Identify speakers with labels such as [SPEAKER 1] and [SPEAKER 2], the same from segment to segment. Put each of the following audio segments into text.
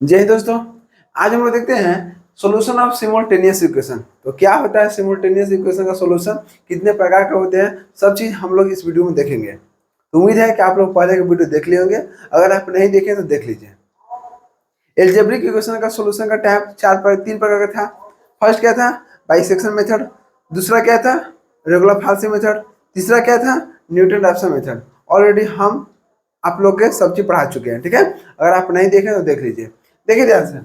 [SPEAKER 1] जय हिंद दोस्तों। आज हम लोग देखते हैं सॉल्यूशन ऑफ सिमुलटेनियस इक्वेशन। तो क्या होता है सिमुलटेनियस इक्वेशन का सॉल्यूशन, कितने प्रकार के होते हैं, सब चीज हम लोग इस वीडियो में देखेंगे। तो उम्मीद है कि आप लोग पहले के वीडियो देख लिए होंगे, अगर आप नहीं देखे तो देख लीजिए। एल्जेब्रिक इक्वेशन का सॉल्यूशन का टाइप तीन प्रकार का था। फर्स्ट क्या था, बाइसेक्शन मेथड। दूसरा क्या था, रेगुलर फाल्सी मेथड। तीसरा क्या था, न्यूटन रैप्सन मेथड। ऑलरेडी हम आप लोग के सब चीज पढ़ा चुके हैं, ठीक है। अगर आप नहीं देखें तो देख लीजिए। देखिए ध्यान से,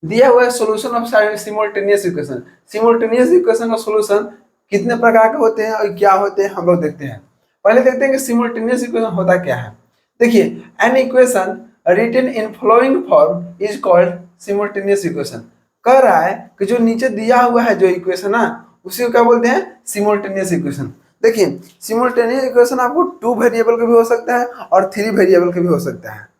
[SPEAKER 1] दिया हुआ है solution of simultaneous equation. Simultaneous equation का सॉल्यूशन कितने प्रकार के होते हैं और क्या होते हैं हम लोग देखते हैं। पहले देखते हैं कि सिमुलटेनियस इक्वेशन होता क्या है। देखिए, an equation written in following form is called simultaneous equation. कह रहा है कि जो नीचे दिया हुआ है जो इक्वेशन ना, उसी को क्या बोलते हैं, सिमुलटेनियस इक्वेशन। देखिए, सिमुलटेनियस इक्वेशन आपको 2 वेरिएबल का भी हो सकता है और 3 वेरिएबल का भी हो सकता है।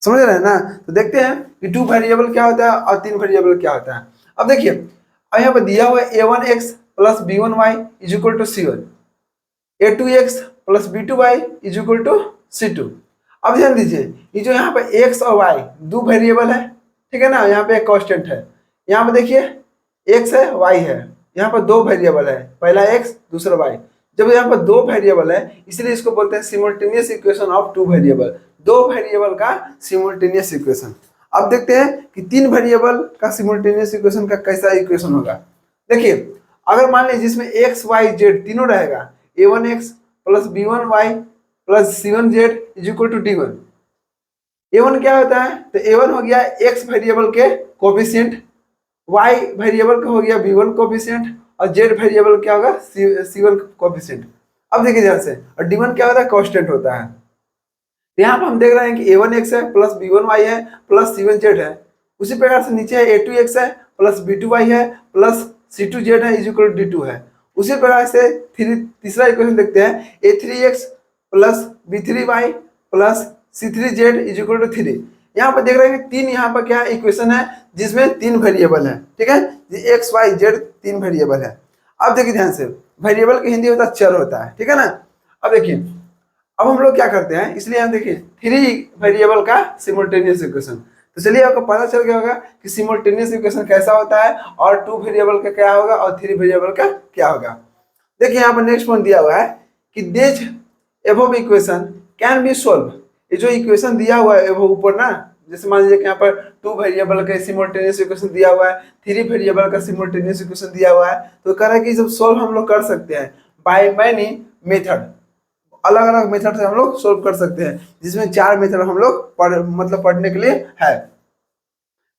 [SPEAKER 1] समझ रहे हैं ना। तो देखते हैं कि 2 वेरिएबल क्या होता है और 3 वेरिएबल क्या होता है। अब देखिए, अब यहाँ पर दिया हुआ है a1x plus b1y is equal to c1, a2x plus b2y is equal to c2। अब ध्यान दीजिए, ये जो यहाँ पे x और y 2 वेरिएबल है, ठीक है ना। यहाँ पे एक कांस्टेंट है, यहाँ पे देखिए x है y है, यहाँ पर 2 वेरिएबल है, पहला x दूसरा y। जब यहाँ पर 2 वेरिएबल है, इसलिए इसको बोलते हैं simultaneous equation of 2 variable. 2 variable का सिमुलटेनियस इक्वेशन। अब देखते हैं कि 3 वेरिएबल का सिमुलटेनियस इक्वेशन का कैसा इक्वेशन होगा। देखिए, अगर मान लीजिए जिसमें x y z तीनों रहेगा, a1x plus b1y plus c1z is equal to d1। a1 क्या होता है, तो a1 हो गया x वेरिएबल के कोफिशिएंट, y वेरिएबल का हो गया b1 कोफिशिएंट और z वेरिएबल क्या होगा, c1 कोफिशिएंट। अब देखिए ध्यान से, और d1 क्या होता है, कांस्टेंट होता है। यहाँ पर हम देख रहे हैं कि a1x है प्लस b1y है प्लस c1z है। उसी प्रकार से नीचे है a2x है प्लस b2y है प्लस c2z है इज इक्वल टू d2 है। उसी प्रकार से तीसरा इक्वेशन देखते हैं, a3x plus b3y plus c3z is equal to 3। यहाँ पर देख रहे हैं कि 3 यहाँ पर क्या इक्वेशन है जिसमें 3 वेरिएबल है, ठीक है। एक्स वाई जेड 3 वेरिएबल है। अब देखिए ध्यान से, वेरिएबल की हिंदी होता है चर होता है, ठीक है ना। अब देखिए, अब हम लोग क्या करते हैं, इसलिए हम देखिए 3 वेरिएबल का सिमुलटेनियस इक्वेशन। तो चलिए आपको पता चल गया होगा कि सिमुलटेनियस इक्वेशन कैसा होता है और 2 वेरिएबल का क्या होगा और 3 वेरिएबल का क्या होगा। देखिए यहाँ पर नेक्स्ट पॉइंट दिया हुआ है कि this above equation can be solve. ये जो इक्वेशन दिया हुआ है वो ऊपर ना, जैसे मान लीजिए कि यहाँ पर 2 वेरिएबल का सिमुलटेनियस इक्वेशन दिया हुआ है, 3 वेरिएबल का सिमुलटेनियस इक्वेशन दिया हुआ है। तो कह रहा है कि जब सोल्व हम लोग कर सकते हैं बाय मैनी मेथड, अलग अलग मेथड से हम लोग सोल्व कर सकते हैं, जिसमें 4 मेथड हम लोग पढ़ने के लिए है।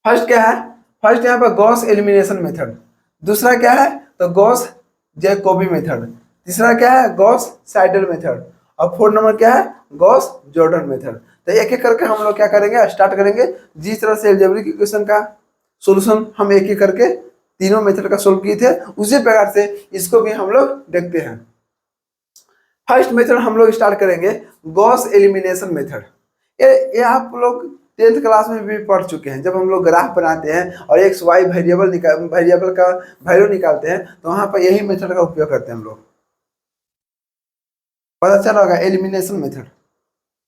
[SPEAKER 1] फर्स्ट क्या है, फर्स्ट यहाँ पर गॉस एलिमिनेशन मेथड। दूसरा क्या है, तो गॉस जैकोबी मेथड। तीसरा क्या है, गॉस साइडल मेथड। और 4 नंबर क्या है, गॉस जॉर्डन मेथड। तो एक एक करके हम लोग क्या करेंगे, स्टार्ट करेंगे। जिस तरह से अलजेब्रिक इक्वेशन का सॉल्यूशन हम एक एक करके तीनों मेथड का सोल्व किए थे, उसी प्रकार से इसको भी हम लोग देखते हैं। फर्स्ट मेथड हम लोग स्टार्ट करेंगे गॉस एलिमिनेशन मेथड। ये आप लोग 10th क्लास में भी पढ़ चुके हैं। जब हम लोग ग्राफ बनाते हैं और एक्स वाई वेरिएबल का वैल्यू निकालते हैं, तो वहां पर यही मेथड का उपयोग करते हैं हम लोग। पता चला होगा एलिमिनेशन मेथड,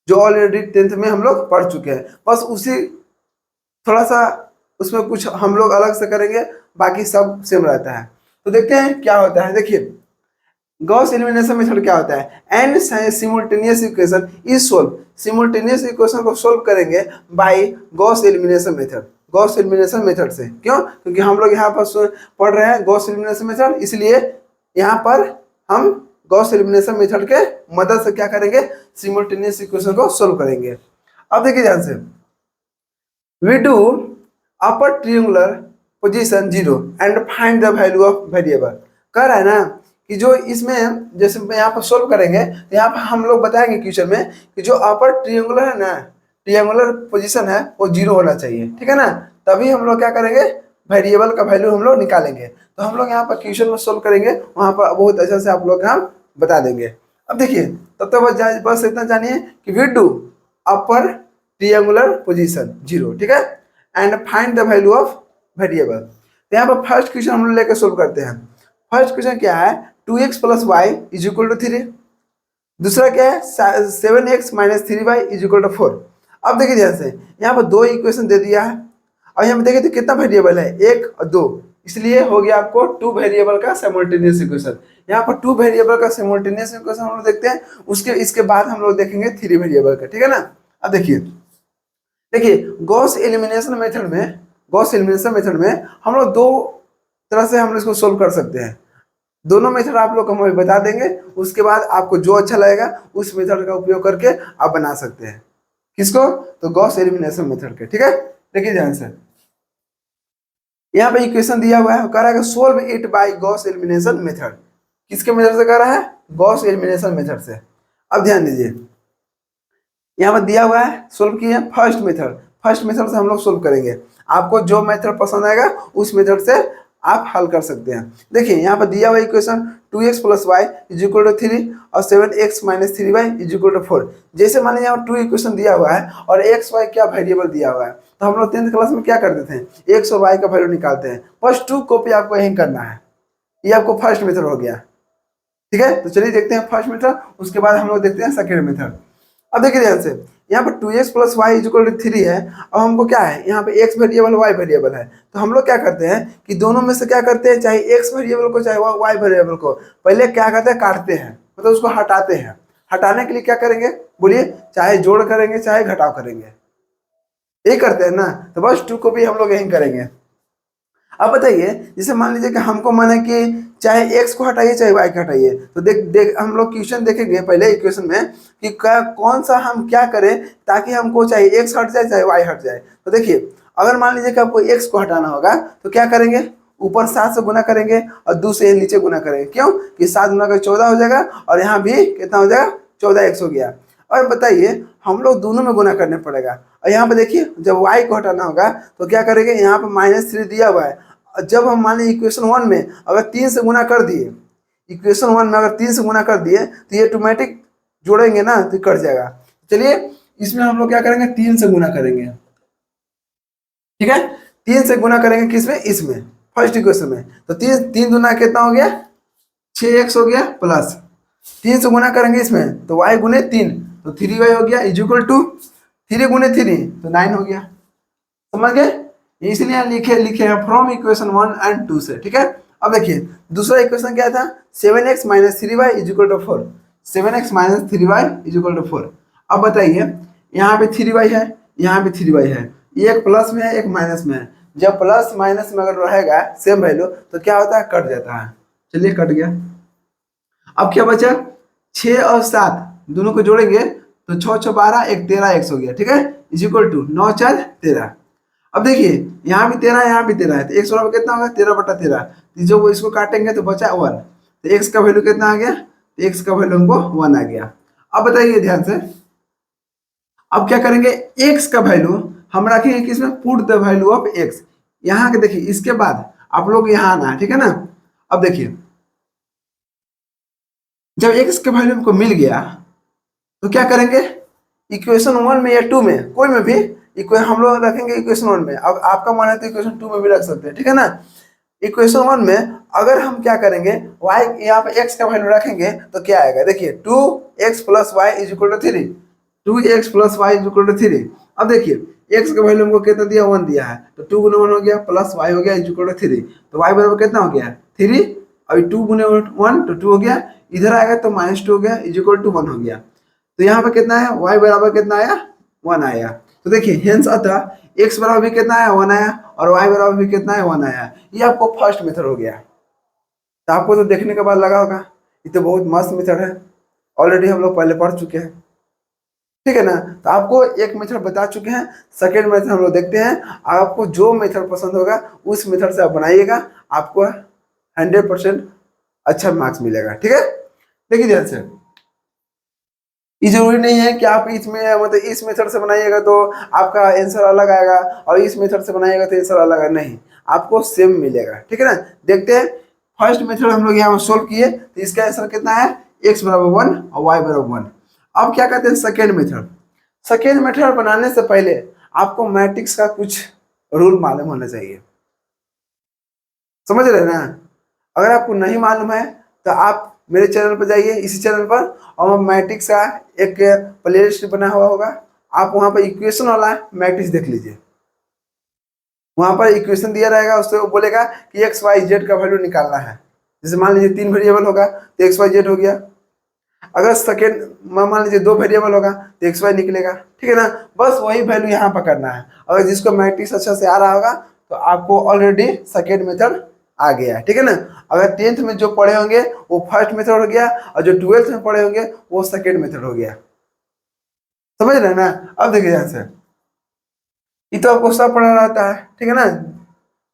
[SPEAKER 1] जो ऑलरेडी 10th में हम लोग पढ़ चुके हैं। बस उसी थोड़ा सा उसमें कुछ हम लोग अलग से करेंगे, बाकी सब सेम रहता है। तो देखते हैं क्या होता है। देखिए, गॉस एलिमिनेशन मेथड क्या होता है, and simultaneous equation is solve. Simultaneous equation को सोल्व करेंगे by Gauss elimination method. Gauss elimination method से क्यों, क्योंकि हम लोग यहाँ पर पढ़ रहे हैं गॉस एलिमिनेशन मेथड, इसलिए यहाँ पर हम गॉस एलिमिनेशन मेथड के मदद से क्या करेंगे, सिमुलटेनियस इक्वेशन को सोल्व करेंगे। अब देखिए ध्यान से, we do upper triangular position 0 and find the value of variable. कह रहा है ना कि जो इसमें जैसे यहाँ पर सोल्व करेंगे, तो यहाँ पर हम लोग बताएंगे क्वेश्चन में कि जो अपर ट्रिएंगुलर है ना, ट्रिएंगुलर पोजीशन है वो 0 होना चाहिए, ठीक है ना। तभी हम लोग क्या करेंगे, वेरिएबल का वैल्यू हम लोग निकालेंगे। तो हम लोग यहाँ पर क्वेश्चन में सोल्व करेंगे, वहाँ पर बहुत अच्छे से आप लोग हम बता देंगे। अब देखिए, तब तक बस इतना जानिए कि we do upper triangular position 0, ठीक है, and find the value of variable. तो यहाँ पर फर्स्ट क्वेश्चन हम लोग लेकर सोल्व करते हैं। फर्स्ट क्वेश्चन क्या है, 2x plus Y is equal to 3। दूसरा क्या है, 7x minus 3y is equal to 4। अब देखिए ध्यान से, यहाँ पर दो इक्वेशन दे दिया है और यहाँ पे देखिए तो कितना वेरिएबल है, एक और दो, इसलिए हो गया आपको टू वेरिएबल का सिमुलटेनियस इक्वेशन। यहाँ पर टू वेरिएबल का सिमुलटेनियस इक्वेशन हम लोग देखते हैं, उसके इसके बाद हम लोग देखेंगे थ्री वेरिएबल का, ठीक है ना। अब देखिए देखिए गॉस एलिमिनेशन मेथड में, गॉस एलिमिनेशन मेथड में हम लोग दो तरह से हम लोग इसको सोल्व कर सकते हैं। दोनों मेथड आप लोग को हम अभी बता देंगे, उसके बाद आपको जो अच्छा लगेगा उस मेथड का उपयोग करके आप बना सकते हैं। किसको? तो गॉस एलिमिनेशन मेथड के, ठीक है। देखिए ध्यान से, यहाँ पे इक्वेशन दिया हुआ है, कह रहा है solve it by Gauss elimination method. किसके मेथड से कर रहा है? गॉस एलिमिनेशन मेथड से। अब ध्यान दीजिए, यहाँ पर दिया हुआ है सोल्व किए फर्स्ट मेथड, फर्स्ट मेथड से हम लोग सोल्व करेंगे। आपको जो मेथड पसंद आएगा उस मेथड से आप हल कर सकते हैं। देखिए यहाँ पर दिया हुआ equation 2x plus Y is equal to 3 और 7x minus 3y is equal to 4। जैसे मान लीजिए यहाँ टू इक्वेशन दिया हुआ है और x y क्या वेरिएबल दिया हुआ है, तो हम लोग 10th क्लास में क्या करते थे, x और y का वैल्यू निकालते हैं। फर्स्ट टू कॉपी आपको यही करना है, ये आपको फर्स्ट मेथड हो गया, ठीक है। तो चलिए देखते हैं फर्स्ट मेथड, उसके बाद हम लोग देखते हैं सेकेंड मेथड। अब देखिए ध्यान से, यहाँ पर 2x plus Y is equal to 3 है। अब हमको क्या है, यहाँ पे x वेरिएबल y वेरिएबल है, तो हम लोग क्या करते हैं कि दोनों में से क्या करते हैं, चाहे x वेरिएबल को चाहे y वेरिएबल को पहले क्या करते हैं, काटते हैं, मतलब उसको हटाते हैं। हटाने के लिए क्या करेंगे बोलिए, चाहे जोड़ करेंगे चाहे घटाव करेंगे, यही करते हैं ना। तो बस टू को भी हम लोग यही करेंगे। अब बताइए, जैसे मान लीजिए कि हमको माने कि चाहे x को हटाइए चाहे y को हटाइए, तो देख हम लोग क्वेश्चन देखेंगे पहले इक्वेशन में कि कौन सा हम क्या करें ताकि हमको चाहे x हट जाए चाहे y हट जाए। तो देखिए अगर मान लीजिए कि आपको x को हटाना होगा तो क्या करेंगे, ऊपर 7 से गुना करेंगे और 2 से नीचे गुना करेंगे। क्यों कि 7 गुना कर 14 हो जाएगा और यहाँ भी कितना हो जाएगा, 14x हो गया। और बताइए हम लोग दोनों में गुना करने पड़ेगा। और यहाँ पे देखिए जब y को हटाना होगा तो क्या करेंगे, यहाँ पे -3 दिया हुआ है। जब हम मान लीजिए इक्वेशन 1 में अगर 3 से गुना कर दिए, इक्वेशन 1 में अगर 3 से गुना कर दिए तो ये ऑटोमेटिक जोड़ेंगे ना तो कट जाएगा। चलिए इसमें हम लोग क्या करेंगे, 3 से गुना करेंगे, ठीक है। 3 से गुना करेंगे किसमें, इसमें फर्स्ट इक्वेशन में। तो 3 दूना कितना हो गया, 6x हो गया, प्लस 3 से गुना करेंगे इसमें तो y गुने 3 तो 3y हो गया इज इक्वल टू 3 गुने 3 तो 9 हो गया। समझ गए, इसलिए लिखे हैं फ्रॉम इक्वेशन 1 एंड 2 से, ठीक है। अब देखिए दूसरा इक्वेशन क्या था, 7x minus 3y is equal to 4, 7x minus 3y is equal to 4। अब बताइए यहाँ पे 3y है, यहाँ पे 3y है, एक प्लस में है एक माइनस में है। जब प्लस माइनस में अगर रहेगा सेम वैल्यू तो क्या होता है, कट जाता है। चलिए कट गया। अब क्या बचा, 6 और 7 दोनों को जोड़ेंगे तो 6 6 12 एक 13x हो गया, ठीक है, इज इक्वल टू 9 4 13। अब देखिए यहाँ भी 13 यहाँ भी 13 है तो x बराबर कितना होगा, 13/13। जो वो इसको काटेंगे तो बचा 1, तो x का वैल्यू कितना आ गया, तो x का वैल्यू हमको 1 आ गया। अब बताइए ध्यान से, अब क्या करेंगे, x का वैल्यू हम रखेंगे किसमें, put the value of x। यहाँ के देखिए इसके बाद आप लोग यहाँ आना है, ठीक है ना। अब देखिए जब x का वैल्यू हमको मिल गया तो क्या करेंगे, इक्वेशन 1 में या 2 में कोई में भी हम लोग रखेंगे इक्वेशन 1 में। अब आपका मन है तो इक्वेशन 2 में भी रख सकते हैं, ठीक है ना। इक्वेशन 1 में अगर हम क्या करेंगे, y यहाँ पे x का वैल्यू रखेंगे तो क्या आएगा, देखिए 2x plus Y is equal to 3, 2x plus Y is equal to 3। अब देखिए x का वैल्यू हमको कितना दिया, 1 दिया है, तो 2 गुने 1 हो गया प्लस y हो गया इज इक्वल टू 3, तो y बराबर कितना हो गया 3। अभी 2 गुने 1 तो 2 हो गया, इधर आएगा तो -2 हो गया इज इक्वल टू 1 हो गया। तो यहाँ पे कितना है, y बराबर कितना आया, 1 आया। तो देखिए हेंस अतः x बराबर भी कितना आया, 1 आया, और y बराबर भी कितना है, 1 आया। ये आपको फर्स्ट मेथड हो गया। तो आपको तो देखने के बाद लगा होगा ये तो बहुत मस्त मेथड है, ऑलरेडी हम लोग पहले पढ़ चुके हैं, ठीक है ना। तो आपको एक मेथड बता चुके हैं, सेकेंड मेथड हम लोग देखते हैं। आपको जो मेथड पसंद होगा उस मेथड से आप बनाइएगा, आपको 100% अच्छा मार्क्स मिलेगा, ठीक है। देखिए ध्यान से, ये जरूरी नहीं है कि आप इसमें मतलब इस मेथड से बनाइएगा तो आपका आंसर अलग आएगा और इस मेथड से बनाइएगा तो आंसर अलग आएगा, नहीं, आपको सेम मिलेगा, ठीक है ना। देखते हैं फर्स्ट मेथड हम लोग यहाँ सोल्व किए तो इसका आंसर कितना है, x बराबर 1 और y बराबर 1। अब क्या कहते हैं सेकेंड मेथड। सेकेंड मेथड बनाने से पहले आपको मैट्रिक्स का कुछ रूल मालूम होना चाहिए, समझ रहे हैं ना। अगर आपको नहीं मालूम है तो आप मेरे चैनल पर जाइए, इसी चैनल पर, और मैट्रिक्स का एक प्लेलिस्ट बना हुआ होगा, आप वहां पर इक्वेशन वाला मैट्रिक्स देख लीजिए, वहां पर इक्वेशन दिया रहेगा, उससे वो बोलेगा कि एक्स वाई जेड का वैल्यू निकालना है। जैसे मान लीजिए 3 वेरिएबल होगा तो एक्स वाई जेड हो गया। अगर सेकेंड मान लीजिए 2 वेरिएबल होगा तो एक्स वाई निकलेगा, ठीक है ना। बस वही वैल्यू यहाँ पर करना है। अगर जिसको मैट्रिक्स अच्छा से आ रहा होगा तो आपको ऑलरेडी सेकेंड मेथड आ गया है, ठीक है ना। अगर 10th में जो पढ़े होंगे वो फर्स्ट मेथड हो गया, और जो 12th में पढ़े होंगे वो सेकेंड मेथड हो गया। समझ रहे हैं ना। अब देखिए यहाँ से, ये तो आपको सब पढ़ना रहता है, ठीक है ना,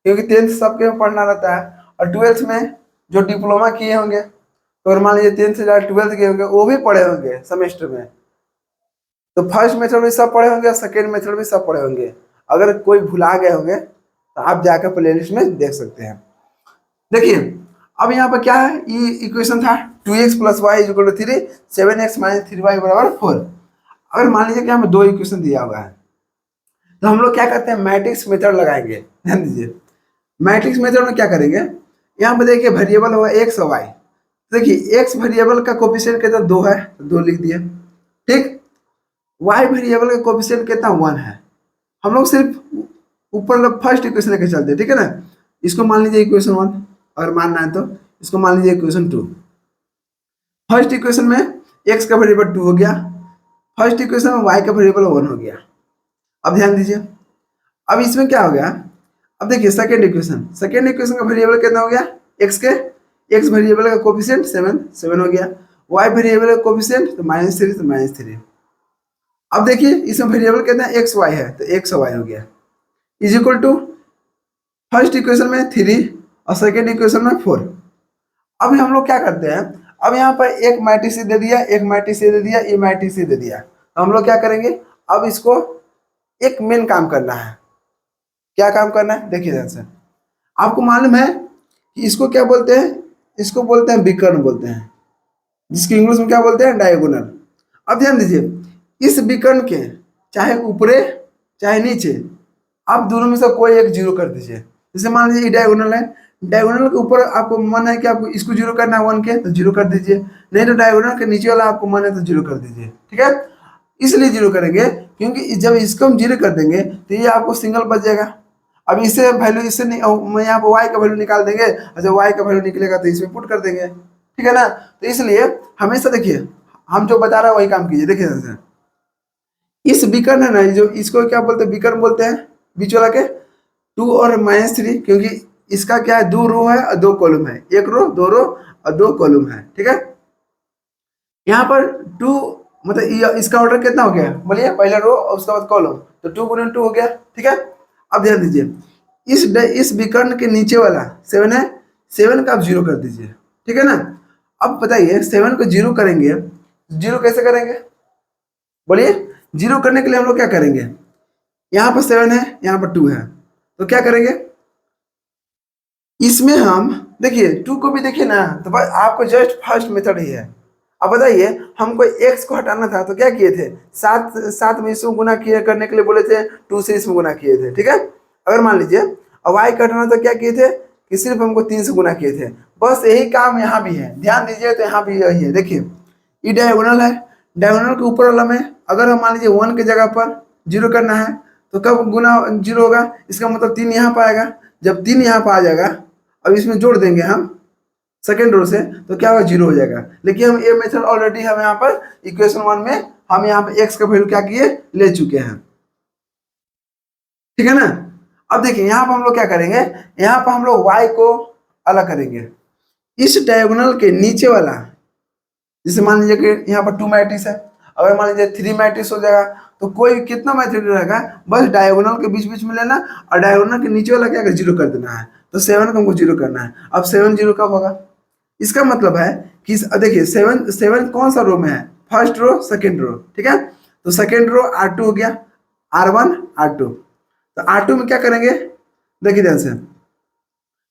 [SPEAKER 1] क्योंकि 10th सबके में पढ़ना रहता है। और 12th में जो डिप्लोमा किए होंगे, तो अगर मान लीजिए 10th से ज़्यादा 12th किए होंगे, वो भी पढ़े होंगे सेमेस्टर में, तो फर्स्ट मेथड भी सब पढ़े होंगे और सेकेंड मेथड भी सब पढ़े होंगे। अगर कोई भुला गए होंगे तो आप जाकर प्लेलिस्ट में देख सकते हैं। देखिए अब यहाँ पर क्या है, ये इक्वेशन था 2x plus Y equal to 3, 7x minus 3y बराबर 4। अगर मान लीजिए कि हमें 2 इक्वेशन दिया हुआ है, तो हम लोग क्या करते हैं, मैट्रिक्स मेथड लगाएंगे। ध्यान दीजिए, मैट्रिक्स मेथड में क्या करेंगे, यहाँ पर देखिए वेरिएबल होगा एक्स और वाई। देखिए एक्स वेरिएबल का कोफिशिएंट कितना 2 है, तो 2 लिख दिए, ठीक। वाई वेरिएबल का कोफिशिएंट कितना 1 है। हम लोग सिर्फ ऊपर फर्स्ट इक्वेशन लेके चलते हैं, ठीक है ना। इसको मान लीजिए इक्वेशन 1, अगर मानना है तो इसको मान लीजिए इक्वेशन 2। फर्स्ट इक्वेशन में एक्स का वेरिएबल 2 हो गया, फर्स्ट इक्वेशन में वाई का वेरिएबल 1 हो गया। अब ध्यान दीजिए, अब इसमें क्या हो गया, अब देखिए सेकेंड इक्वेशन का वेरिएबल कितना हो गया, एक्स वेरिएबल का कोफिशिएंट 7 हो गया, वाई वेरिएबल का कोफिशिएंट तो -3 तो -3। अब देखिए इसमें वेरिएबल कितना है, एक्स वाई है, तो एक्स वाई हो गया, is equal to first equation में 3 और सेकेंड इक्वेशन में 4। अब हम लोग क्या करते हैं, अब यहाँ पर एक मैट्रिक्स दे दिया, एक मैट्रिक्स दे दिया, ये मैट्रिक्स दे दिया, तो हम लोग क्या करेंगे, अब इसको एक मेन काम करना है। क्या काम करना है, देखिए ध्यान से, आपको मालूम है कि इसको क्या बोलते हैं, इसको बोलते हैं विकर्ण बोलते हैं, जिसकी इंग्लिश में क्या बोलते हैं, डायगोनल। अब ध्यान दीजिए, इस विकर्ण के चाहे ऊपरे चाहे नीचे, आप दोनों में से कोई एक जीरो कर दीजिए। जैसे मान लीजिए डायगोनल है, डायगोनल के ऊपर आपको मन है कि आपको इसको जीरो करना है 1 के, तो जीरो कर दीजिए, नहीं तो डायगोनल के नीचे वाला आपको मन है तो जीरो कर दीजिए, ठीक है। इसलिए जीरो करेंगे क्योंकि जब इसको हम जीरो कर देंगे तो ये आपको सिंगल बच जाएगा। अब इससे वैल्यू इससे नहीं, यहाँ पर वाई का वैल्यू निकाल देंगे, और जब वाई का वैल्यू निकलेगा तो इसमें पुट कर देंगे, ठीक है ना। तो इसलिए हमेशा देखिए, हम जो बता रहे हैं वही काम कीजिए। देखिए जैसे इस विकर्ण है ना, जो इसको क्या बोलते हैं, विकर्ण बोलते हैं, बीच वाला के 2 और -3, क्योंकि इसका क्या है, 2 रो है और 2 कॉलम है, 1 रो 2 रो और 2 कॉलम है, ठीक है। यहाँ पर 2 मतलब इसका ऑर्डर कितना हो गया, बोलिए, पहला रो और उसके बाद कॉलम, तो 2 × 2 हो गया, ठीक है। अब ध्यान दीजिए, इस विकर्ण के नीचे वाला 7 है, 7 का आप जीरो कर दीजिए, ठीक है ना। अब बताइए 7 को जीरो करेंगे, जीरो कैसे करेंगे, बोलिए। जीरो करने के लिए हम लोग क्या करेंगे, यहाँ पर 7 है, यहाँ पर 2 है, तो क्या करेंगे, इसमें हम देखिए 2 को भी देखिए ना, तो भाई आपको जस्ट फर्स्ट मेथड ही है। अब बताइए हमको x को हटाना था, तो क्या किए थे, 7 में इसमें गुना किए करने के लिए बोले थे, 2 से इसमें गुना किए थे, ठीक है। अगर मान लीजिए अब y का हटाना तो क्या किए थे, कि सिर्फ हमको 3 से गुना किए थे। बस यही काम यहाँ भी है, ध्यान दीजिए, तो यहाँ भी यही है। देखिए ये डायगोनल है, डायगोनल के ऊपर वाला में अगर हम मान लीजिए 1 की जगह पर जीरो करना है, तो कब गुना जीरो होगा, इसका मतलब 3 यहाँ पर आएगा। जब 3 यहाँ पर आ जाएगा, अब इसमें जोड़ देंगे हम सेकेंड रो से, तो क्या होगा, जीरो हो जाएगा। लेकिन हम ये मेथड ऑलरेडी हम यहाँ पर इक्वेशन 1 में हम यहाँ पर x का वैल्यू क्या किए, ले चुके हैं, ठीक है ना। अब देखिए यहाँ पर हम लोग क्या करेंगे, यहाँ पर हम लोग y को अलग करेंगे। इस डायगोनल के नीचे वाला, जैसे मान लीजिए कि यहाँ पर 2 मैट्रिक्स है, अगर मान लीजिए 3 मैट्रिक्स हो जाएगा, तो कोई कितना मैट्रिक्स रहेगा, बस डायगोनल के बीच बीच में लेना, और डायगोनल के नीचे वाला क्या जीरो कर देना है, तो 7 को हमको जीरो करना है। अब 7 जीरो कब होगा, इसका मतलब है कि देखिए 7 कौन सा रो में है, फर्स्ट रो सेकेंड रो, ठीक है। तो सेकेंड रो R2 हो गया, R1 R2, तो R2 में क्या करेंगे, देखिए ध्यान से,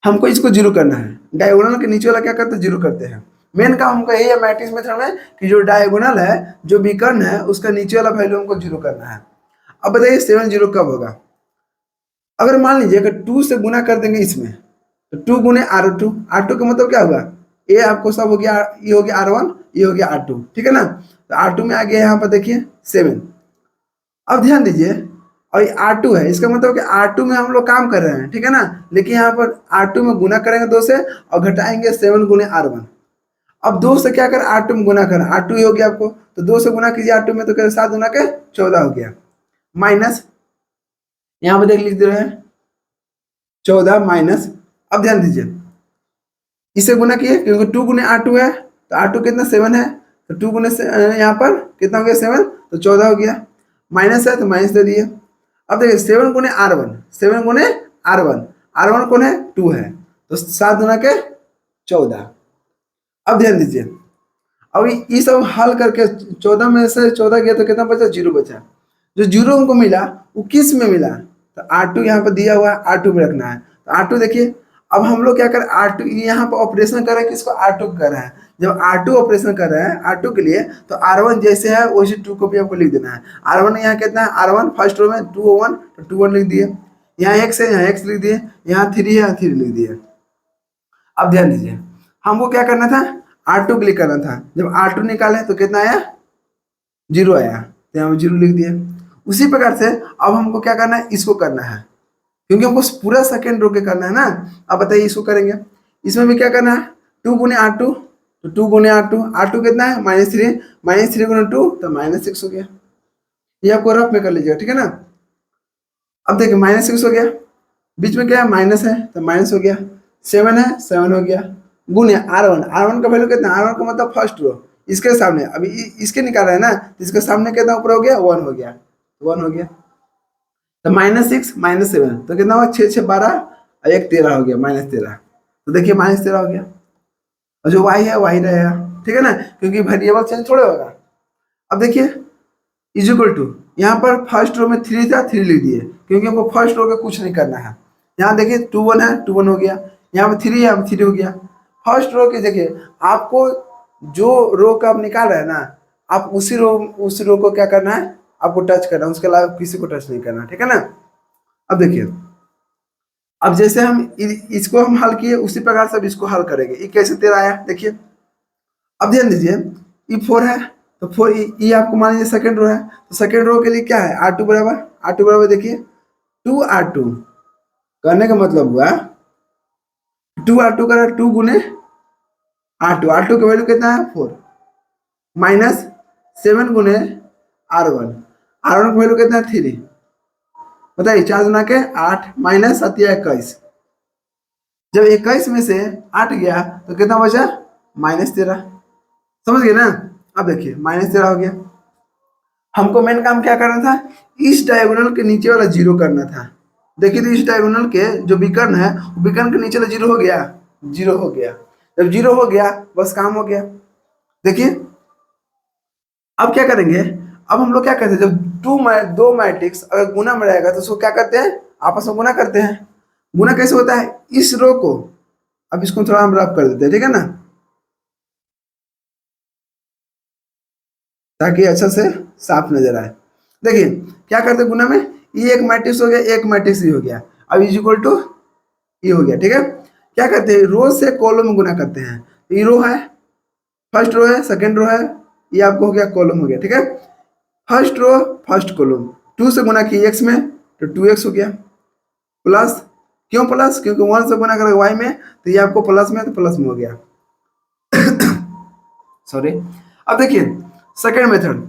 [SPEAKER 1] हमको इसको जीरो करना है, डायगोनल के नीचे वाला क्या करते हैं, जीरो करते हैं। मेन काम हमको यही है मैट्रिक्स मेथड में, कि जो डायगोनल है, जो विकर्ण है, उसका नीचे वाला वैल्यू हमको जीरो करना है। अब बताइए 7 जीरो कब होगा, अगर मान लीजिए अगर 2 से गुना कर देंगे इसमें, तो 2 गुने R2, R2 का मतलब क्या होगा, ये आपको सब हो गया, ये हो गया R1, ये हो गया R2, ठीक है ना। तो R2 में आ गया यहाँ पर देखिए 7, अब ध्यान दीजिए, और ये R2 है, इसका मतलब कि R2 में हम लोग काम कर रहे हैं, ठीक है ना। लेकिन यहाँ पर R2 में गुना करेंगे 2 से और घटाएंगे 7 गुने R1। अब 2 से क्या कर R2 में गुना कर, R2 ही हो गया आपको, तो 2 से गुना कीजिए R2 में, तो क्या 7 गुना के 14 हो गया, माइनस यहाँ पे देख लिख दे रहे हैं 14 माइनस। अब ध्यान दीजिए, इसे गुना किए क्योंकि 2 गुने R2 है, तो R2 कितना 7 है, तो 2 गुने से यहाँ पर कितना हो गया 7, तो 14 हो गया, माइनस है तो माइनस दे दिए। अब देखिए 7 गुने R1, 7 गुने R1, R1 कौन है 2 है, तो 7 गुना के 14। अब ध्यान दीजिए, अब ये सब हल करके 14 में से 14 गया तो कितना बचा, 0 बचा। जो 0 हमको मिला वो किस में मिला, तो R2 यहाँ पर दिया हुआ है, R2 में रखना है, तो R2 देखिए। अब हम लोग क्या करें, R2 यहाँ पर ऑपरेशन कर रहे हैं, किसको R2 कर रहे हैं। जब R2 ऑपरेशन कर रहे हैं R2 के लिए, तो R1 जैसे है वैसे 2 को भी आपको लिख देना है। R1 यहाँ कितना है, R1 फर्स्ट रो में 201, तो 21 लिख दिए, यहाँ x है, यहाँ x लिख दिए, यहाँ 3 है, यहाँ 3 लिख दिए। अब ध्यान दीजिए, हमको क्या करना था, R2 क्लिक करना था। जब R2 निकाले तो कितना आया, 0 आया, तो यहाँ 0 लिख दिए। उसी प्रकार से अब हमको क्या करना है, इसको करना है, क्योंकि हमको पूरा सेकेंड रो के करना है ना। अब बताइए इसको करेंगे, इसमें भी क्या करना है, 2 गुने R2, तो 2 गुने R2, R2 कितना है -3, -3 गुने 2 तो -6 हो गया। ये आपको रफ में कर लीजिएगा, ठीक है ना। अब देखिए -6 हो गया, बीच में क्या है माइनस है, तो माइनस हो गया, 7 है 7 हो गया, गुने R1, R1 का वैल्यू कितना, R1 का मतलब फर्स्ट रो, इसके सामने अभी इसके निकाल रहे हैं ना, तो इसके सामने कितना ऊपर हो गया 1 हो गया, 1 हो गया, तो -6 -7 तो कितना हुआ, 6 6 12 और 1 13 हो गया, -13। तो देखिए -13 हो गया, और जो y है वही रहेगा, ठीक है ना, क्योंकि वेरिएबल चेंज थोड़े होगा। अब देखिए इज इक्वल टू, यहाँ पर फर्स्ट रो में 3 था, 3 लिख दिए, क्योंकि हमको फर्स्ट रो का कुछ नहीं करना है। यहाँ देखिए 2 1 है, 2 1 हो गया, यहाँ पर 3 है, यहाँ पर 3 हो गया। फर्स्ट रो के देखिए, आपको जो रो का आप निकाल रहे हैं ना, आप उस रो को क्या करना है, आपको टच करना है, उसके अलावा किसी को टच नहीं करना, ठीक है ना। अब देखिए, अब जैसे हम इसको हम हल किए उसी प्रकार से अब इसको हल करेंगे। ये कैसे 13 आया देखिए। अब ध्यान दीजिए, ये 4 है, तो 4 ये आपको मान लीजिए सेकंड रो है, तो सेकंड रो के लिए क्या है, R2 बराबर देखिए 2R2, करने का मतलब हुआ 2R2 करा 2 गुने R2, R2 का वैल्यू कितना है 4, माइनस 7 गुने R1, R1 का वैल्यू कितना है 3, बताइए 4 गुना के 8 माइनस 7 21। जब 21 में से 8 गया तो कितना बचा, -13, समझ गए ना। अब देखिए -13 हो गया, हमको मेन काम क्या करना था, इस डायगोनल के नीचे वाला 0 करना था। देखिए तो इस डायगोनल के जो विकर्ण है, विकर्ण के नीचे वाला 0 हो गया, 0 हो गया। जब 0 हो गया बस काम हो गया। देखिए अब क्या करेंगे, अब हम लोग क्या करते हैं, जब दो मैट्रिक्स अगर गुना में रहेगा तो उसको क्या करते हैं, आपस में गुना करते हैं। गुना कैसे होता है, इस रो को, अब इसको थोड़ा हम रफ कर देते हैं, ठीक है ना, ताकि अच्छा से साफ नजर आए। देखिए क्या करते हैं गुना में, ये एक मैट्रिक्स हो गया, एक मैट्रिक्स ये हो गया, अब इज इक्वल टू ये हो गया, ठीक है। क्या करते हैं, रो से कॉलम में गुना करते हैं, ये रो है, फर्स्ट रो है, सेकंड रो है, ये आपको हो गया कॉलम हो गया, ठीक है। फर्स्ट रो फर्स्ट कॉलम, 2 से गुना किए x में तो 2x हो गया, प्लस, क्यों प्लस, क्योंकि 1 से गुना करेंगे y में तो ये आपको प्लस में, तो प्लस में हो गया सॉरी। अब देखिए सेकेंड मेथड,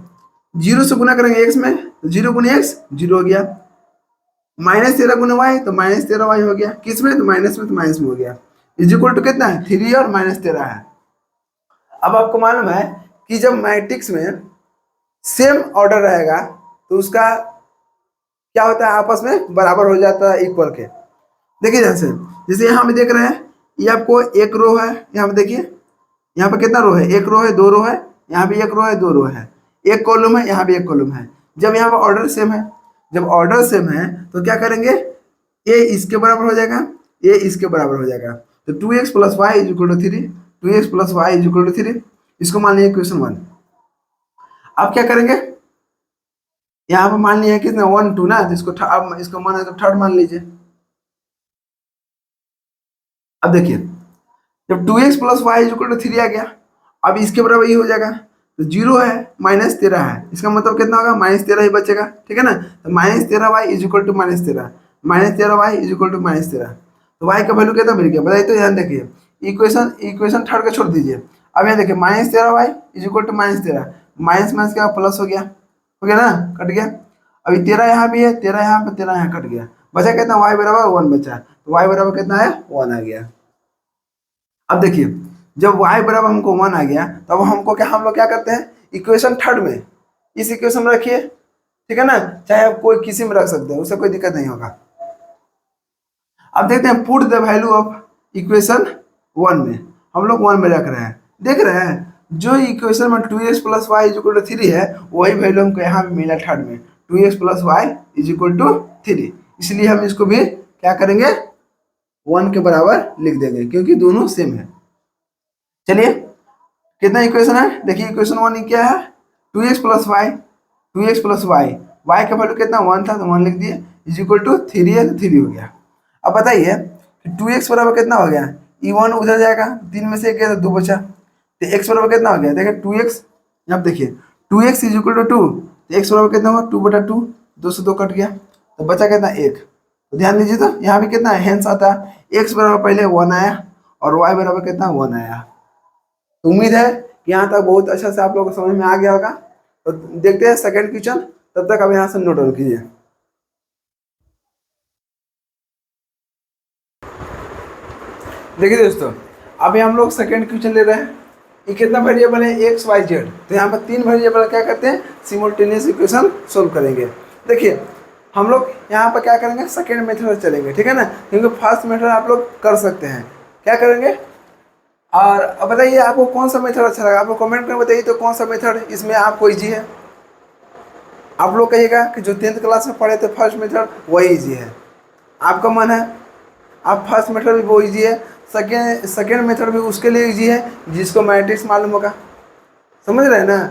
[SPEAKER 1] 0 से गुना करेंगे x में तो 0 गुने x 0 हो गया, -13 गुने y तो -13y हो गया, किस में, तो माइनस में, तो माइनस में हो गया, इज इक्वल टू कितना है 3 और -13 है। अब आपको मालूम है कि जब मैट्रिक्स में सेम ऑर्डर रहेगा तो उसका क्या होता है, आपस में बराबर हो जाता है, इक्वल के। देखिए जैसे जैसे यहाँ पे देख रहे हैं, ये आपको एक रो है, यहाँ पे देखिए, यहाँ पे कितना रो है, एक रो है, 2 रो है, यहाँ भी एक रो है, 2 रो है, एक कॉलम है, यहाँ भी एक कॉलम है। जब यहाँ पर ऑर्डर सेम है, जब ऑर्डर सेम है तो क्या करेंगे, ये इसके बराबर हो जाएगा, ये इसके बराबर हो जाएगा, तो 2x + y = 3, 2x + y = 3, इसको मान लीजिए क्वेश्चन 1। आप क्या करेंगे, यहाँ पर मान लिया कितना 1 2 ना, तो इसको मान है तो थर्ड मान लीजिए। अब देखिए जब 2x + y = 3 आ गया, अब इसके बराबर ये हो जाएगा, तो 0 है, -13 है, इसका मतलब कितना होगा, -13 ही बचेगा, ठीक है ना। तो -13y is equal to -13, -13y is equal to -13। तो y का वैल्यू कितना मिल गया बताइए। तो ध्यान देखिए, इक्वेशन थर्ड का छोड़ दीजिए। अब यहाँ देखिए -13y is equal to -13, minus minus क्या प्लस हो गया ना, कट गया। अभी 13 यहाँ भी है, 13 यहाँ पे, 13 यहाँ कट गया, बचा कितना, y बराबर 1 बचा। तो y बराबर कितना है, 1 आ गया। अब देखिए जब y बराबर हमको 1 आ गया, तब हमको क्या, हम लोग क्या करते हैं, इक्वेशन थर्ड में इस इक्वेशन में रखिए, ठीक है ना, चाहे आप कोई किसी में रख सकते हैं, उससे कोई दिक्कत नहीं होगा। अब देखते हैं put the value of equation 1 में, हम लोग 1 में रख रहे हैं, देख रहे हैं जो इक्वेशन में 2x plus Y is equal to 3 है, वही वैल्यू हमको यहाँ पे मिला थर्ड में, 2x plus Y is equal to 3। इसलिए हम इसको भी क्या करेंगे, 1 के बराबर लिख देंगे, क्योंकि दोनों सेम है। चलिए कितना इक्वेशन है, देखिए इक्वेशन 1 क्या है, 2x plus Y, 2x plus Y, Y का वैल्यू कितना 1 था, तो 1 लिख दिए, इज इक्वल टू 3 है, तो 3 हो गया। अब बताइए 2x बराबर कितना हो गया, e1 उधर जाएगा, 3 में से 1 गया तो 2 बचा, तो x बराबर कितना हो गया, देखिए 2x, यहाँ देखिए 2x इज इक्वल टू 2, तो x बराबर कितना हुआ, 2/2, 2 से 2 कट गया, तो बचा कितना 1। तो ध्यान दीजिए, तो यहाँ भी कितना है, हेंस आता है, x बराबर पहले 1 आया और y बराबर कितना 1 आया। तो उम्मीद है कि यहाँ तक बहुत अच्छा से आप लोगों को समझ में आ गया होगा। तो देखते हैं सेकंड क्वेश्चन, तब तक अब यहाँ से नोट डाउन कीजिए। देखिए दोस्तों, अभी हम लोग सेकंड क्वेश्चन ले रहे हैं। ये कितना वेरिएबल है, एक्स वाई जेड, तो यहाँ पर 3 वेरिएबल क्या करते हैं, सिमुलटेनियस इक्वेशन सोल्व करेंगे। देखिए हम लोग यहाँ पर क्या करेंगे, सेकेंड मेथड से चलेंगे, ठीक है ना, क्योंकि फर्स्ट मेथड आप लोग कर सकते हैं। क्या करेंगे, और अब बताइए आपको कौन सा मेथड अच्छा लगा, आपको कमेंट में बताइए तो कौन सा मेथड इसमें आपको ईजी है। आप लोग कहिएगा कि जो 10th क्लास में पढ़े थे फर्स्ट मेथड वही ईजी है, आपका मन है आप फर्स्ट मेथड भी वो ईजी है, सेकेंड मेथड भी उसके लिए ईजी है जिसको मैट्रिक्स मालूम होगा, समझ रहे हैं ना।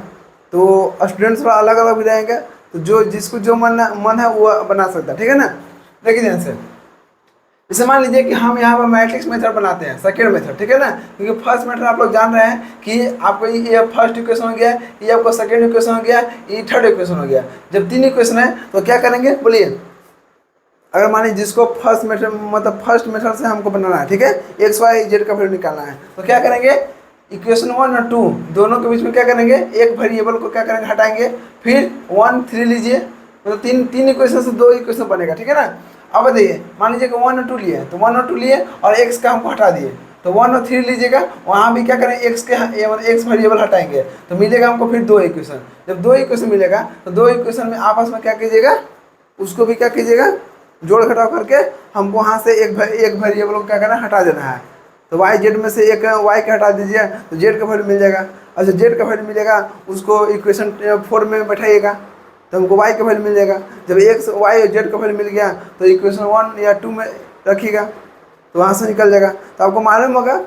[SPEAKER 1] तो स्टूडेंट्स थोड़ा अलग अलग भी रहेंगे, तो जो जिसको जो मन है वो बना सकता है, ठीक है ना। देखिए ध्यान से, जैसे मान लीजिए कि हम यहाँ पर मैट्रिक्स मेथड बनाते हैं, सेकेंड मेथड, ठीक है ना, क्योंकि फर्स्ट मेथड आप लोग जान रहे हैं कि आपको ये फर्स्ट इक्वेशन हो गया, ये आपको सेकेंड इक्वेशन हो गया, ये थर्ड इक्वेशन हो गया। जब 3 इक्वेशन है तो क्या करेंगे बोलिए, अगर मान लीजिए जिसको फर्स्ट मेथड मतलब फर्स्ट मेथड से हमको बनाना है, ठीक है, एक्स वाई जेड का वैल्यू निकालना है, तो क्या करेंगे, इक्वेशन 1 और 2 दोनों के बीच में क्या करेंगे, एक वेरिएबल को क्या करेंगे, हटाएंगे, फिर 1 3 लीजिए, मतलब तीन इक्वेशन से 2 इक्वेशन बनेगा, ठीक है ना। अब बताइए मान लीजिए कि 1 और 2 लिए, तो 1 और 2 लिए और एक्स का हमको हटा दिए, तो 1 और 3 लीजिएगा, वहाँ भी क्या करें, एक्स वेरिएबल हटाएंगे, तो मिलेगा हमको फिर 2 इक्वेशन। जब 2 इक्वेशन मिलेगा तो 2 इक्वेशन में आपस में क्या कीजिएगा, उसको भी क्या कीजिएगा, जोड़ घटाव करके हमको वहाँ से एक वेरिएबल को क्या करना है, हटा देना है। तो वाई जेड में से एक वाई का हटा दीजिए, तो जेड का वैल्यू मिल जाएगा। अच्छा जेड का वैल्यू मिलेगा, उसको इक्वेशन 4 में बैठाइएगा, तो हमको वाई का वैल्यू मिल जाएगा। जब एक्स वाई और जेड का वैल्यू मिल गया तो इक्वेशन 1 या 2 में रखिएगा, तो वहाँ से निकल जाएगा। तो आपको मालूम होगा,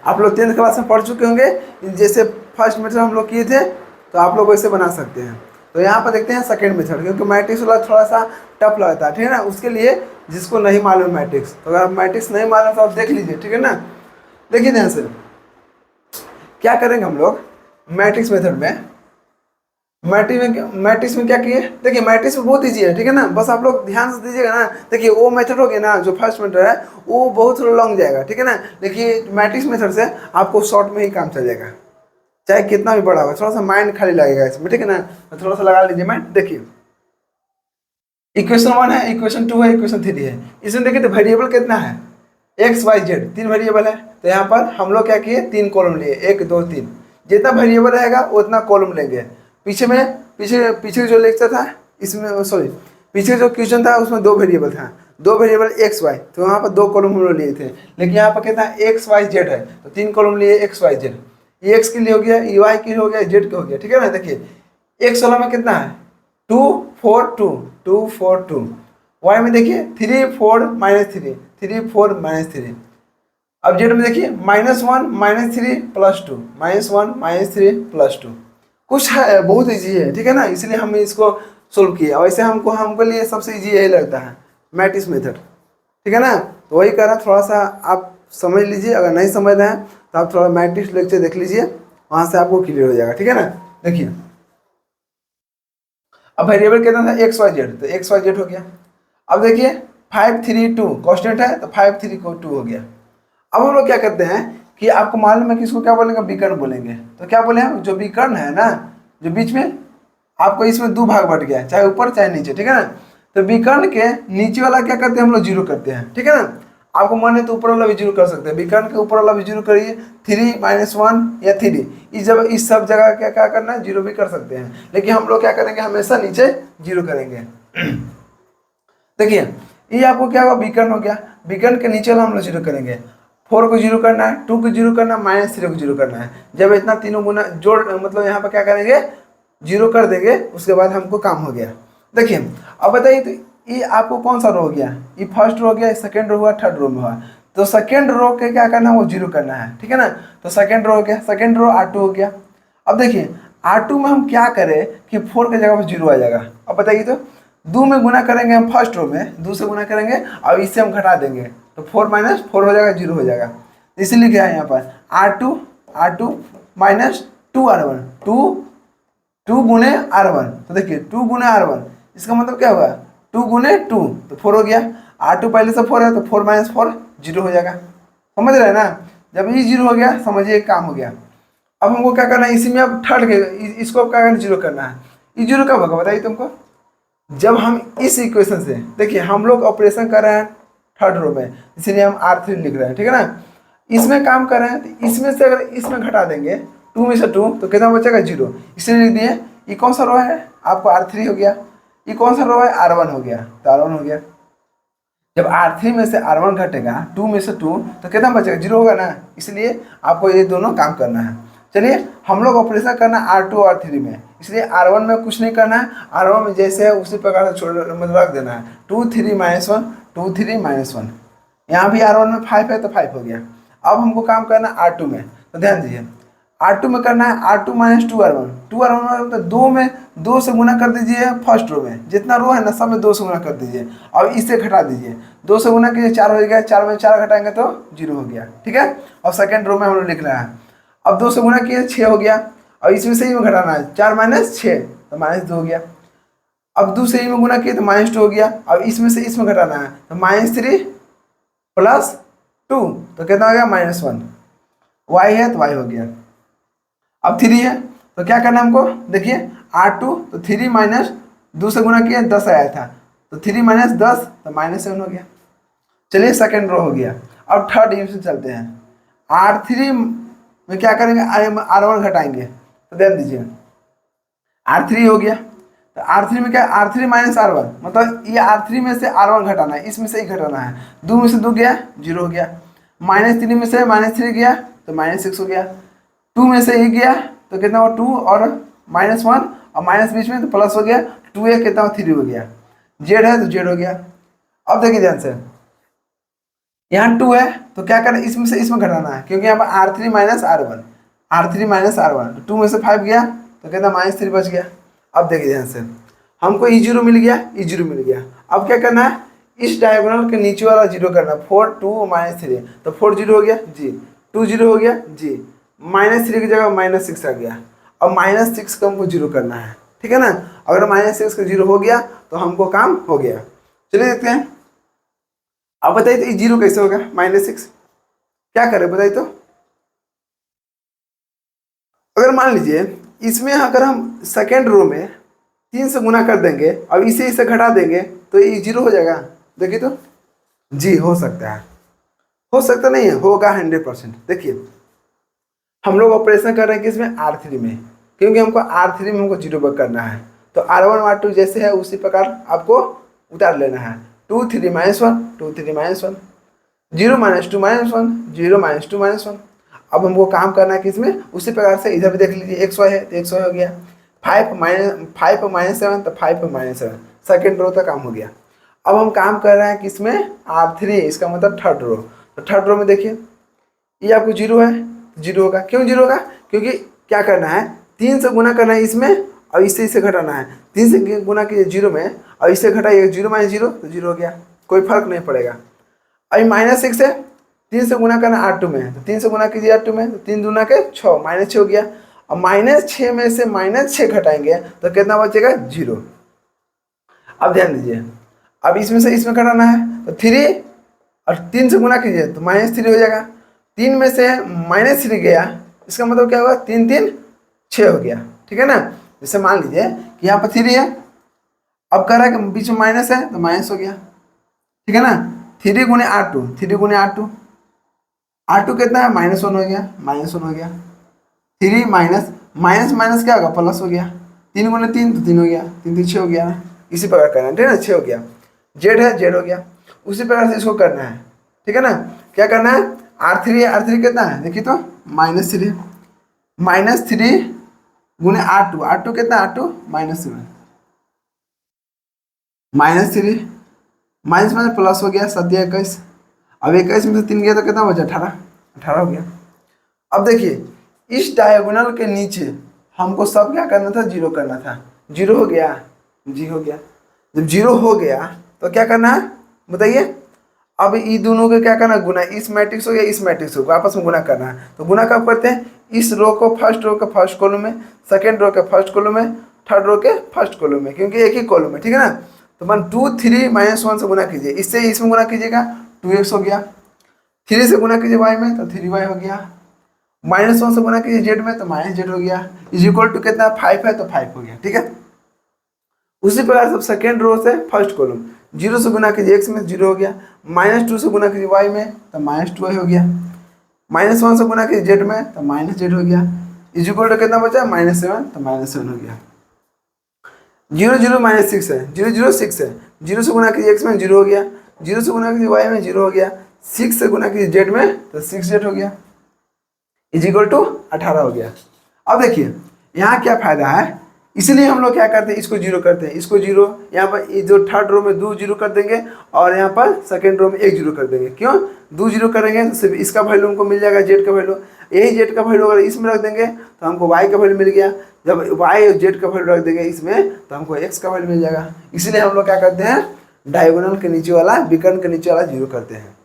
[SPEAKER 1] आप लोग 10th क्लास में पढ़ चुके होंगे, जैसे फर्स्ट मेथड हम लोग किए थे, तो आप लोग वैसे बना सकते हैं। तो यहाँ पर देखते हैं सेकेंड मेथड, क्योंकि मैट्रिक्स वाला थोड़ा सा टफ लगता है, ठीक है ना, उसके लिए जिसको नहीं मालूम मैट्रिक्स, तो अगर आप मैट्रिक्स नहीं मालूम तो आप देख लीजिए, ठीक है ना। देखिए ध्यान से क्या करेंगे हम लोग मैट्रिक्स मेथड में, मैट्रिक्स में क्या किए, देखिए मैट्रिक्स में बहुत ईजी है, ठीक है ना, बस आप लोग ध्यान से दीजिएगा ना। देखिए वो मेथड हो गया ना, जो फर्स्ट मेथड है वो बहुत लॉन्ग जाएगा, ठीक है ना। देखिए मैट्रिक्स मेथड से आपको शॉर्ट में ही काम चल जाएगा, चाहे कितना भी बड़ा होगा, थोड़ा सा माइंड खाली लगेगा इसमें, ठीक है ना, तो थोड़ा सा लगा लीजिए माइंड। देखिए इक्वेशन 1 है, इक्वेशन 2 है, इक्वेशन 3 है, इसमें देखिए तो वेरिएबल कितना है, एक्स वाई जेड 3 वेरिएबल है। तो यहाँ पर हम लोग क्या किए, 3 कॉलम लिए, 1 2 3, जितना वेरिएबल रहेगा उतना कॉलम लेंगे। पीछे जो लेक्चर था इसमें, सॉरी पीछे जो क्वेश्चन था उसमें 2 वेरिएबल था, 2 वेरिएबल एक्स वाई, तो वहाँ पर 2 कॉलम हम लोग लिए थे। लेकिन यहाँ पर कितना एक्स वाई जेड है, तो 3 कॉलम लिए एक्स वाई जेड, ये एक्स के लिए हो गया, ये वाई के लिए हो गया, जेड के हो गया, ठीक है ना। देखिए एक्स वाला में कितना है 2 4 2 2 4 2, वाई में देखिए 3 4 -3 3 4 -3। अब जेड में देखिए -1 -3 +2 -1 -3 +2, कुछ है बहुत इजी है, ठीक है ना, इसलिए हम इसको सोल्व किए। और वैसे हमको लिए सबसे इजी यही लगता है मैट्रिक्स मेथड, ठीक है ना। तो वही कह रहा, थोड़ा सा आप समझ लीजिए, अगर नहीं समझ रहे हैं तो आप थोड़ा मैट्रिक्स लेक्चर देख लीजिए, वहां से आपको क्लियर हो जाएगा, ठीक है ना। देखिए अब वेरिएबल कितना था एक्स वाई जेड, तो एक्स वाई जेड हो गया। अब देखिए 532 कांस्टेंट है तो 53 को 2 हो गया। अब हम लोग क्या करते हैं कि आपको मालूम है कि इसको क्या बोलेंगे, विकर्ण बोलेंगे। तो क्या बोले हम, जो विकर्ण है ना, जो बीच में आपको इसमें दो भाग बट गया, चाहे ऊपर चाहे नीचे, ठीक है ना। तो विकर्ण के नीचे वाला क्या करते हैं हम लोग, जीरो करते हैं, ठीक है ना। आपको मन है तो ऊपर वाला भी जीरो कर सकते हैं, विकर्ण के ऊपर वाला भी जीरो करिए, 3 -1 या 3, इस सब जगह क्या क्या करना है, जीरो भी कर सकते हैं, लेकिन हम लोग क्या करेंगे, हमेशा नीचे जीरो करेंगे। देखिए ये आपको क्या होगा, विकर्ण हो गया, विकर्ण के नीचे वाला हम लोग जीरो करेंगे। 4 को जीरो करना है, 2 को जीरो करना है, -3 को जीरो करना है। जब इतना तीनों गुना जोड़ मतलब यहाँ पर क्या करेंगे, जीरो कर देंगे, उसके बाद हमको काम हो गया। देखिए अब बताइए तो ये आपको कौन सा रो हो गया, ये फर्स्ट रो हो गया, सेकंड रो हुआ, थर्ड रो में हुआ। तो सेकंड रो के क्या करना है, वो जीरो करना है, ठीक है ना। तो सेकंड रो हो गया, सेकंड रो R2 हो गया। अब देखिए R2 में हम क्या करें कि 4 की जगह पर जीरो आ जाएगा। अब बताइए तो 2 में गुना करेंगे हम, फर्स्ट रो में 2 से गुना करेंगे और इससे हम घटा देंगे, तो 4 - 4 हो जाएगा, जीरो हो जाएगा। इसीलिए क्या है यहाँ पर R2 -2R1, 2 गुने R1। तो देखिए 2 गुने R1 इसका मतलब क्या होगा, 2 गुने 2 तो 4 हो गया। R2 पहले से 4 है तो 4 - 4 जीरो हो जाएगा, समझ रहे हैं ना। जब ये जीरो हो गया समझिए काम हो गया। अब हमको क्या करना है, इसी में अब थर्ड के इसको अब क्या करना, जीरो करना है। ये जीरो कब होगा बताइए तुमको, जब हम इस इक्वेशन से, देखिए हम लोग ऑपरेशन कर रहे हैं थर्ड रो में, इसीलिए हम R3 लिख रहे हैं, ठीक है ना। इसमें काम कर रहे हैं तो इसमें से अगर इसमें घटा देंगे 2 में से 2 तो कितना बचेगा, जीरो। इसलिए लिख दिए ये कौन सा रो है, आपको R3 हो गया। ये कौन सा रो है, R1 हो गया, तो R1 हो गया। जब R3 में से R1 घटेगा 2 में से 2 तो कितना बचेगा, जीरो होगा ना। इसलिए आपको ये दोनों काम करना है। चलिए हम लोग ऑपरेशन करना है R2 और R3 में, इसलिए R1 में कुछ नहीं करना है, R1 में जैसे है उसी प्रकार से छोड़ मतलब रख देना है, 2 3 -1 2 3 -1। यहाँ भी R1 में 5 है तो 5 हो गया। अब हमको काम करना है R2 में, तो ध्यान दीजिए R2 में करना है R2 - 2R1, 2R1 मतलब 2 में 2 से गुना कर दीजिए फर्स्ट रो में, जितना रो है ना सब में 2 से गुना कर दीजिए और इससे घटा दीजिए, 2 से गुना कीजिए 4 हो गया, 4 में 4 घटाएंगे तो जीरो हो गया, ठीक है। और सेकंड रो में हम लोग लिख रहा है, अब 2 से गुना किए 6 हो गया और इसमें से ही में घटाना है, 4 - 6 तो -2 हो गया। अब 2 से ही में गुना किए तो -2 हो गया, अब इसमें से इसमें घटाना है तो -3 + 2 तो कितना हो गया, -1। y है तो y हो गया। अब 3 है तो क्या करना है हमको, देखिए R2 तो 3 - 2 से गुना किया 10 आया था, तो 3 - 10 तो -7 हो गया। चलिए सेकंड रो हो गया। अब थर्ड डिविजन चलते हैं, R3 में क्या करेंगे, R1 घटाएंगे, तो ध्यान दीजिए R3 हो गया, तो R3 में क्या, R3 - R1 मतलब ये R3 में से R1 घटाना है, इसमें से ही घटाना है। 2 में से 2 गया, जीरो हो गया। -3 में से -3 गया तो -6 हो गया। 2 में से 1 गया तो कितना हुआ, 2 और -1 और माइनस बीच में तो प्लस हो गया, 2 है कितना 3 हो गया। जेड है तो जेड हो गया। अब देखिए ध्यान से, यहाँ 2 है तो क्या करना, इसमें से इसमें घटाना है, क्योंकि यहाँ पर R3 - R1, R3 - R1, 2 में से 5 गया तो कितना -3 बच गया। अब देखिए ध्यान से, हमको ई जीरो मिल गया, ई जीरो मिल गया। अब क्या करना है, इस डायगोनल के नीचे वाला जीरो करना, 4 2 -3 तो 4 जीरो हो गया जी, 2 जीरो हो गया जी, -3 की जगह -6 आ गया। अब -6 को हमको जीरो करना है, ठीक है ना। अगर -6 का जीरो हो गया तो हमको काम हो गया। चलिए देखते हैं, अब बताइए तो ये जीरो कैसे होगा, -6 क्या करें बताइए तो। अगर मान लीजिए इसमें अगर हम सेकेंड रो में 3 से गुना कर देंगे और इसे घटा देंगे तो ये जीरो हो जाएगा, देखिए तो जी हो सकता है, हो सकता नहीं है, होगा 100%। देखिए हम लोग ऑपरेशन कर रहे हैं किसमें, R3 में, क्योंकि हमको R3 में हमको जीरो वर्क करना है। तो R1 R2 जैसे है उसी प्रकार आपको उतार लेना है, 2 3 -1 2 3 -1 0 -2 -1 0 -2 -1। अब हमको काम करना है किसमें, उसी प्रकार से इधर भी देख लीजिए, XY है तो XY हो गया, 5 -7 तो 5 -7, सेकेंड रो तक काम हो गया। अब हम काम कर रहे हैं किसमें, R3, इसका मतलब थर्ड रो। तो थर्ड रो में देखिए ये आपको जीरो है, जीरो होगा, क्यों जीरो होगा, क्योंकि क्या करना है, 3 से गुना करना है इसमें और इससे घटाना है, 3 से गुना कीजिए जीरो में और इससे घटाइए, 0 - 0 तो जीरो हो गया, कोई फर्क नहीं पड़ेगा। अभी -6 है 3 से गुना करना 8 में, तो 3 से गुना कीजिए 8 में, तो 3 दूना के 6, -6 हो गया। अब -6 में से -6 घटाएंगे तो कितना बचेगा 0। अब ध्यान दीजिए, अब इसमें से इसमें घटाना है तो 3 और 3 से गुना कीजिए तो -3 हो जाएगा। 3 में से -3 गया, इसका मतलब क्या होगा 3 3 6 हो गया, ठीक है ना। जैसे मान लीजिए कि यहाँ पर 3 है, अब कह रहा है कि बीच में माइनस है तो माइनस हो गया, ठीक है ना। 3 गुने 8 3 गुने 8 कितना है -1 हो गया, -1 हो गया। 3 माइनस माइनस माइनस क्या होगा प्लस हो गया, 3 गुने 3 तो 3 हो गया, 3 3 6 हो गया। इसी प्रकार करना है, ठीक है ना, 6 हो गया। जेड है, जेड हो गया। उसी प्रकार से इसको करना है, ठीक है ना। क्या करना है, R3 है, R3 कितना है देखिए तो -3, -3 गुने 8 कितना 8 -7, -3 माइनस माइनस प्लस हो गया 7 या 21। अब 21 में से 3 गया तो कितना बचा 18 हो गया। अब देखिए इस डायगोनल के नीचे हमको सब क्या करना था, 0 करना था। 0 हो गया, जी हो गया। जब 0 हो गया तो क्या करना है बताइए। अब ये दोनों को क्या करना है, गुना। इस मैट्रिक्स हो गया, इस मैट्रिक्स को आपस में गुना करना है। तो गुना कब करते हैं, इस रो को फर्स्ट रो के फर्स्ट कॉलम में, सेकेंड रो के फर्स्ट कॉलम में, थर्ड रो के फर्स्ट कॉलम में, क्योंकि एक ही कॉलम है, ठीक है ना। तो मान 2 3 -1 से गुना कीजिए, इससे इसमें गुना कीजिएगा 2x हो गया। 3 से गुना कीजिए y में तो 3y हो गया। -1 से गुना कीजिए z में तो -z हो गया। इज इक्वल टू कितना 5 है तो 5 हो गया, ठीक है। उसी प्रकार से सेकेंड रो से फर्स्ट कॉलम 0 से गुना कीजिए x में 0 हो गया। -2 से गुना कीजिए y में तो -2y हो गया। -1 से गुना कीजिए z में तो -z हो गया। इज इक्वल टू कितना बचा -7 तो -7 हो गया। 0 0 -6 है, 0 0 6 है। 0 से गुना कीजिए x में 0 हो गया। 0 से गुना कीजिए y में 0 हो गया। 6 से गुना कीजिए z में तो 6z हो गया। इज इक्वल टू 18 हो गया। अब देखिए यहाँ क्या फायदा है, इसलिए हम लोग क्या करते हैं, इसको 0 करते हैं, इसको 0, यहाँ पर जो थर्ड रो में 2 0 कर देंगे और यहाँ पर सेकेंड रो में 1 0 कर देंगे। क्यों 2 0 करेंगे तो सिर्फ इसका वैल्यू हमको मिल जाएगा, जेड का वैल्यू। यही जेड का वैल्यू अगर इसमें रख देंगे तो हमको वाई का वैल्यू मिल गया। जब वाई और जेड का वैल्यू रख देंगे इसमें तो हमको एक्स का वैल्यू मिल जाएगा। इसलिए हम लोग क्या करते हैं, डायगोनल के नीचे वाला, विकर्ण के नीचे वाला 0 करते हैं।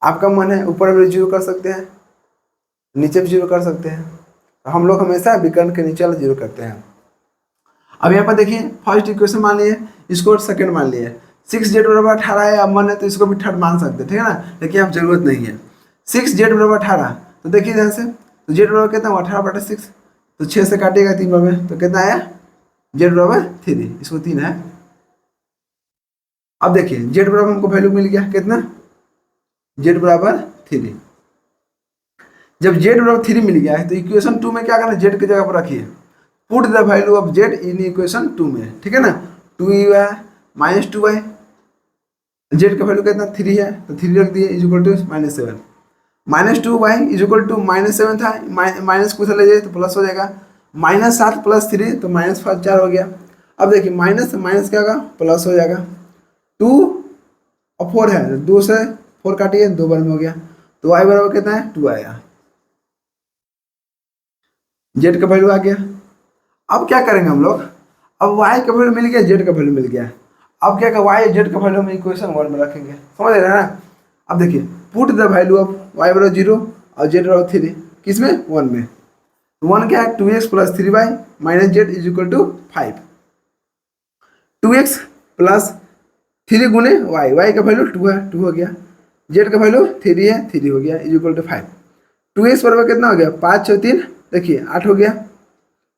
[SPEAKER 1] आपका मन है ऊपर भी 0 कर सकते हैं, नीचे भी 0 कर सकते हैं, तो हम लोग हमेशा विकर्ण के नीचे वाला 0 करते हैं। अब यहाँ पर देखिए फर्स्ट इक्वेशन मान लिए, इसको सेकंड मान लिए। 6z बराबर 18 है, अब मन है तो इसको भी थर्ड मान सकते हैं, ठीक है ना। लेकिन अब जरूरत नहीं है। 6z बराबर 18, तो देखिए ध्यान से, तो z बराबर कितना 18/6, तो 6 से काटिएगा 3 में तो कितना आया, z बराबर 3, इसको 3 है। अब देखिए z बराबर हमको वैल्यू मिल गया कितना, z बराबर 3। जब z बराबर 3 मिल गया है तो इक्वेशन 2 में क्या करना, z की जगह पर रखिए, put the value of z in equation 2 में, ठीक है ना। 2 है -2y, z का वैल्यू कितना 3 है तो 3 रख दिए, is equal to -7। -2y is equal to -7 था, माइनस कुछ ले जाए तो प्लस हो जाएगा। -7 + 3 तो -4 हो गया। अब देखिए माइनस से माइनस क्या होगा, प्लस हो जाएगा। 2 और 4 है, 2 से 4 काटिए, 2 बार में हो गया, तो y बराबर कितना है 2 आया। z का वैल्यू आ गया। अब क्या करेंगे हम लोग, अब y का वैल्यू मिल गया, z का वैल्यू मिल गया। अब क्या का y z का वैल्यू हम इक्वेशन 1 में रखेंगे, समझ रहे हैं ना। अब देखिए put the value of y बराबर 0 और z बराबर 3 किस में, 1 में। 1 क्या है 2x + 3y - z is equal to 5। 2x + 3 गुने y का वैल्यू 2 है, 2 हो गया। z का वैल्यू 3 है, 3 हो गया, इज इक्वल टू 5। 2x बराबर कितना हो गया, 5 6 3, देखिए 8 हो गया,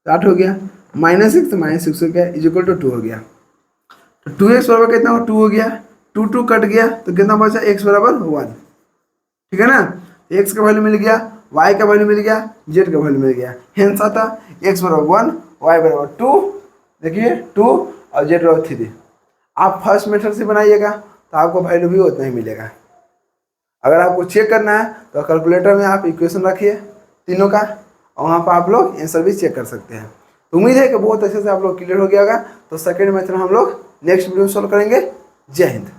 [SPEAKER 1] 8 हो गया। -6 तो -6 हो गया, इज इक्वल टू 2 हो गया। तो 2x बराबर कितना हो, 2 हो गया। 2 2 कट गया तो कितना बचा, x बराबर 1, ठीक है ना। x का वैल्यू मिल गया, y का वैल्यू मिल गया, z का वैल्यू मिल गया। हेंस आता x बराबर 1, y बराबर 2, देखिए 2 और z बराबर 3। आप फर्स्ट मेथड से बनाइएगा तो आपको वैल्यू भी उतना ही मिलेगा। अगर आपको चेक करना है तो कैलकुलेटर में आप इक्वेशन रखिए तीनों का, और वहाँ पर आप लोग आंसर भी चेक कर सकते हैं। तो उम्मीद है कि बहुत अच्छे से आप लोग क्लियर हो गया होगा। तो सेकंड मेथड हम लोग नेक्स्ट वीडियो में सॉल्व करेंगे। जय हिंद।